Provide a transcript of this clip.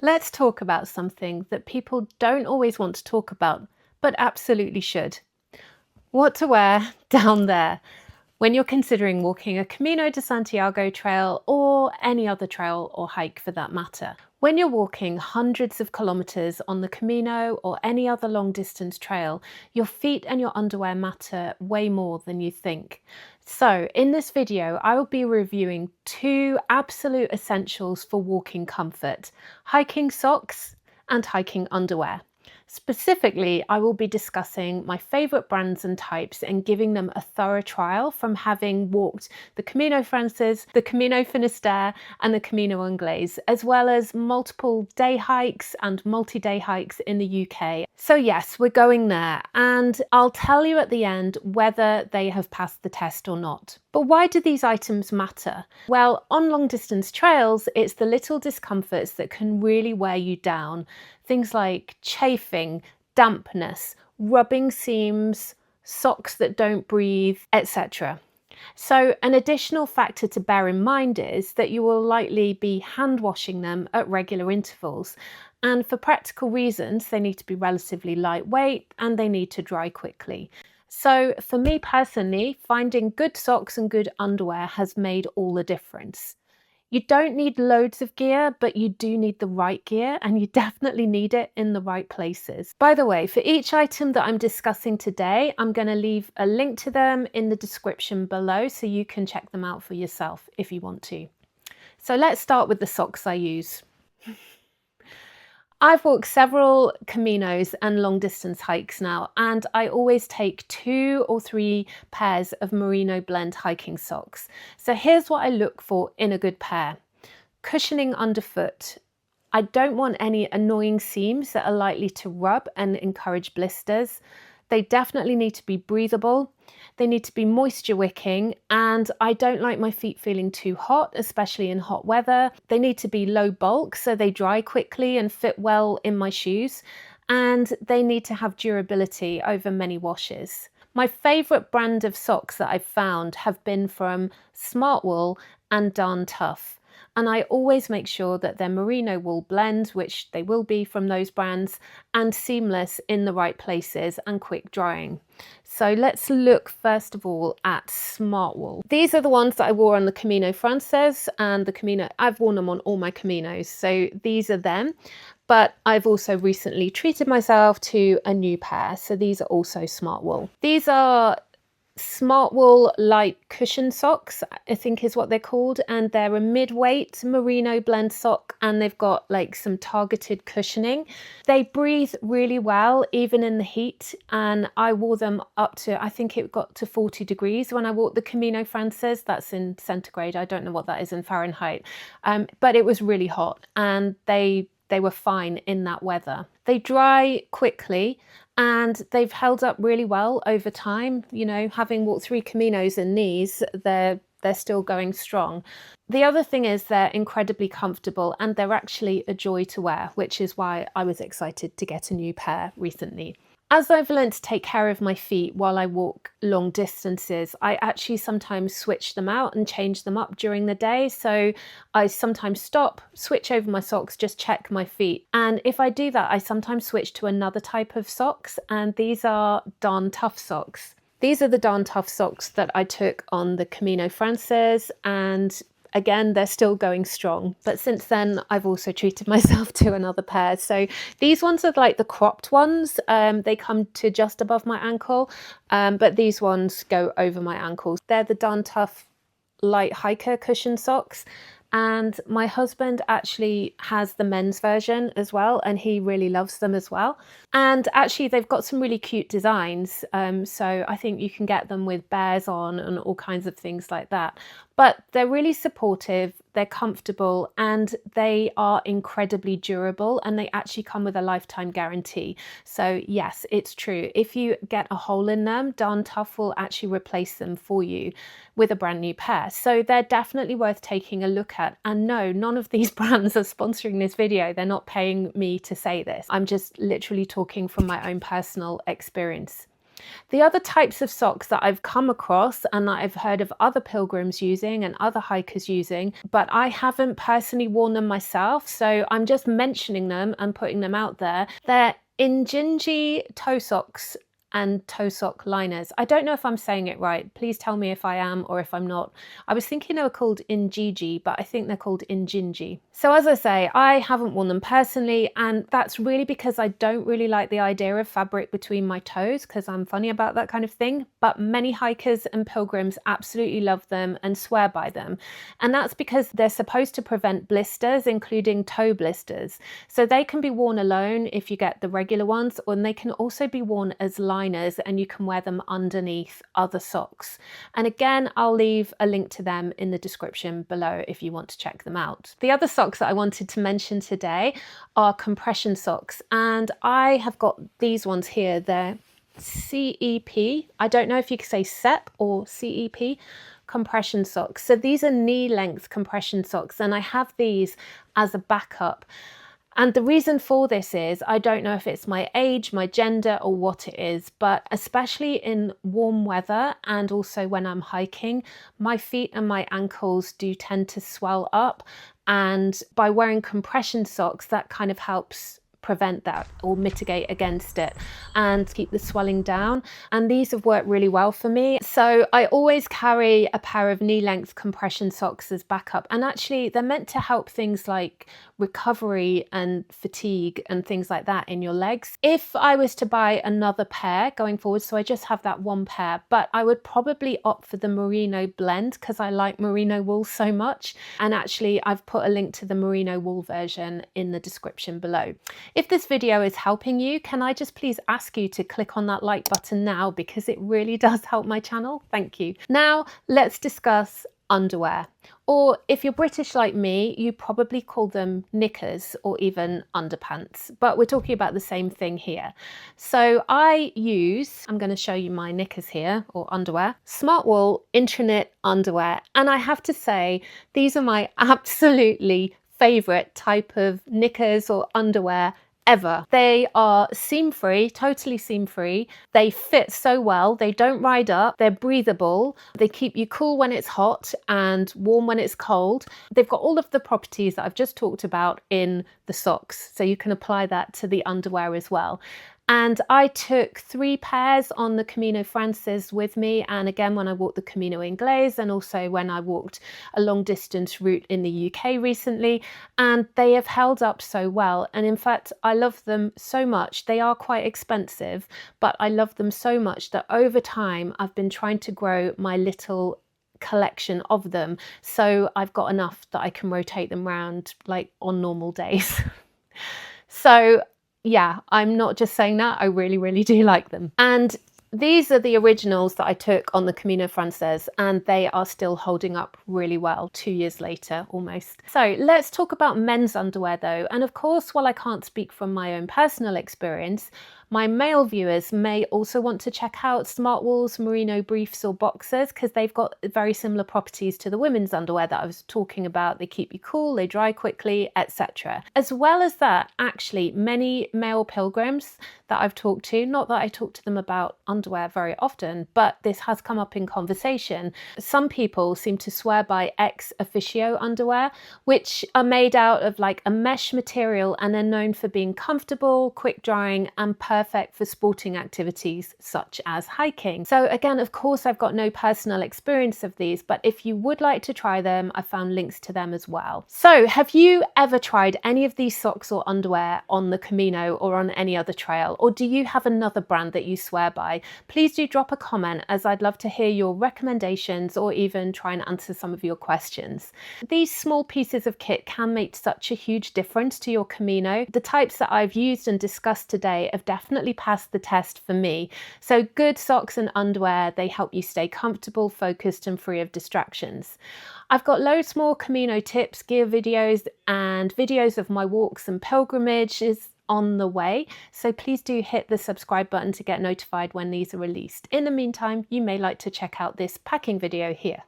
Let's talk about something that people don't always want to talk about, but absolutely should. What to wear down there when you're considering walking a Camino de Santiago trail or any other trail or hike for that matter. When you're walking hundreds of kilometers on the Camino or any other long distance trail, your feet and your underwear matter way more than you think. So in this video, I will be reviewing two absolute essentials for walking comfort: hiking socks and hiking underwear. Specifically, I will be discussing my favourite brands and types and giving them a thorough trial from having walked the Camino Frances, the Camino Finisterre and the Camino Anglais, as well as multiple day hikes and multi-day hikes in the UK. So yes, we're going there, and I'll tell you at the end whether they have passed the test or not. But why do these items matter? Well, on long distance trails, it's the little discomforts that can really wear you down. Things like chafing, dampness, rubbing seams, socks that don't breathe, etc. So an additional factor to bear in mind is that you will likely be hand washing them at regular intervals. And for practical reasons, they need to be relatively lightweight and they need to dry quickly. So for me personally, finding good socks and good underwear has made all the difference. You don't need loads of gear, but you do need the right gear, and you definitely need it in the right places. By the way, for each item that I'm discussing today, I'm going to leave a link to them in the description below so you can check them out for yourself if you want to. So let's start with the socks I use. I've walked several Caminos and long distance hikes now, and I always take 2 or 3 pairs of merino blend hiking socks. So here's what I look for in a good pair. Cushioning underfoot. I don't want any annoying seams that are likely to rub and encourage blisters. They definitely need to be breathable. They need to be moisture wicking, and I don't like my feet feeling too hot, especially in hot weather. They need to be low bulk so they dry quickly and fit well in my shoes, and they need to have durability over many washes. My favourite brand of socks that I've found have been from Smartwool and Darn Tough. And I always make sure that they're merino wool blend, which they will be from those brands, and seamless in the right places and quick drying. So let's look first of all at Smartwool. These are the ones that I wore on the Camino Frances and the Camino. I've worn them on all my Caminos, so these are them. But I've also recently treated myself to a new pair, so these are also Smartwool. These are Smartwool light cushion socks, I think is what they're called, and they're a mid-weight merino blend sock, and they've got like some targeted cushioning. They breathe really well even in the heat, and I wore them up to, I think it got to 40 degrees when I walked the Camino Frances. That's in centigrade, I don't know what that is in Fahrenheit, but it was really hot, and they were fine in that weather. They dry quickly and they've held up really well over time. You know, having walked 3 Caminos in these, they're still going strong. The other thing is they're incredibly comfortable and they're actually a joy to wear, which is why I was excited to get a new pair recently. As I've learned to take care of my feet while I walk long distances, I actually sometimes switch them out and change them up during the day. So I sometimes stop, switch over my socks, just check my feet. And if I do that, I sometimes switch to another type of socks, and these are Darn Tough socks. These are the Darn Tough socks that I took on the Camino Frances, and again, they're still going strong, but since then I've also treated myself to another pair. So these ones are like the cropped ones. They come to just above my ankle, but these ones go over my ankles. They're the Darn Tough light hiker cushion socks, and my husband actually has the men's version as well, and he really loves them as well. And actually they've got some really cute designs, so I think you can get them with bears on and all kinds of things like that. But they're really supportive, they're comfortable, and they are incredibly durable, and they actually come with a lifetime guarantee. So yes, it's true. If you get a hole in them, Darn Tough will actually replace them for you with a brand new pair. So they're definitely worth taking a look at. And no, none of these brands are sponsoring this video. They're not paying me to say this. I'm just literally talking from my own personal experience. The other types of socks that I've come across and that I've heard of other pilgrims using and other hikers using, but I haven't personally worn them myself, so I'm just mentioning them and putting them out there. They're Injinji toe socks and toe sock liners. I don't know if I'm saying it right. Please tell me if I am or if I'm not. I was thinking they were called Injiji, but I think they're called Injinji. So as I say, I haven't worn them personally, and that's really because I don't really like the idea of fabric between my toes, because I'm funny about that kind of thing. But many hikers and pilgrims absolutely love them and swear by them. And that's because they're supposed to prevent blisters, including toe blisters. So they can be worn alone if you get the regular ones, or they can also be worn as liners, and you can wear them underneath other socks. And again, I'll leave a link to them in the description below if you want to check them out. The other socks that I wanted to mention today are compression socks, and I have got these ones here. They're CEP. I don't know if you could say CEP or CEP compression socks. So these are knee length compression socks, and I have these as a backup. And the reason for this is, I don't know if it's my age, my gender, or what it is, but especially in warm weather and also when I'm hiking, my feet and my ankles do tend to swell up. And by wearing compression socks, that kind of helps prevent that or mitigate against it and keep the swelling down. And these have worked really well for me. So I always carry a pair of knee length compression socks as backup. And actually they're meant to help things like recovery and fatigue and things like that in your legs. If I was to buy another pair going forward, so I just have that one pair, but I would probably opt for the merino blend because I like merino wool so much. And actually I've put a link to the merino wool version in the description below. If this video is helping you, can I just please ask you to click on that like button now, because it really does help my channel. Thank you. Now let's discuss underwear. Or if you're British like me, you probably call them knickers or even underpants, but we're talking about the same thing here. So I'm going to show you my knickers here, or underwear, smart wool intraknit underwear. And I have to say, these are my absolutely favorite type of knickers or underwear ever. They are seam-free, totally seam-free. They fit so well. They don't ride up. They're breathable. They keep you cool when it's hot and warm when it's cold. They've got all of the properties that I've just talked about in the socks, so you can apply that to the underwear as well. And I took 3 pairs on the Camino Frances with me, and again when I walked the Camino Inglés, and also when I walked a long distance route in the UK recently, and they have held up so well. And in fact, I love them so much. They are quite expensive, but I love them so much that over time I've been trying to grow my little collection of them, so I've got enough that I can rotate them around like on normal days. So yeah, I'm not just saying that, I really, really do like them. And these are the originals that I took on the Camino Frances, and they are still holding up really well 2 years later almost. So let's talk about men's underwear though. And of course, while I can't speak from my own personal experience, my male viewers may also want to check out Smart Wool's merino briefs or boxers, because they've got very similar properties to the women's underwear that I was talking about. They keep you cool, they dry quickly, etc. As well as that, actually, many male pilgrims that I've talked to, not that I talk to them about underwear very often, but this has come up in conversation. Some people seem to swear by ex officio underwear, which are made out of like a mesh material, and they're known for being comfortable, quick drying, and perfect for sporting activities such as hiking. So again, of course, I've got no personal experience of these, but if you would like to try them, I found links to them as well. So have you ever tried any of these socks or underwear on the Camino or on any other trail? Or do you have another brand that you swear by? Please do drop a comment, as I'd love to hear your recommendations or even try and answer some of your questions. These small pieces of kit can make such a huge difference to your Camino. The types that I've used and discussed today have definitely passed the test for me. So good socks and underwear, they help you stay comfortable, focused, and free of distractions. I've got loads more Camino tips, gear videos, and videos of my walks and pilgrimages on the way, so please do hit the subscribe button to get notified when these are released. In the meantime, you may like to check out this packing video here.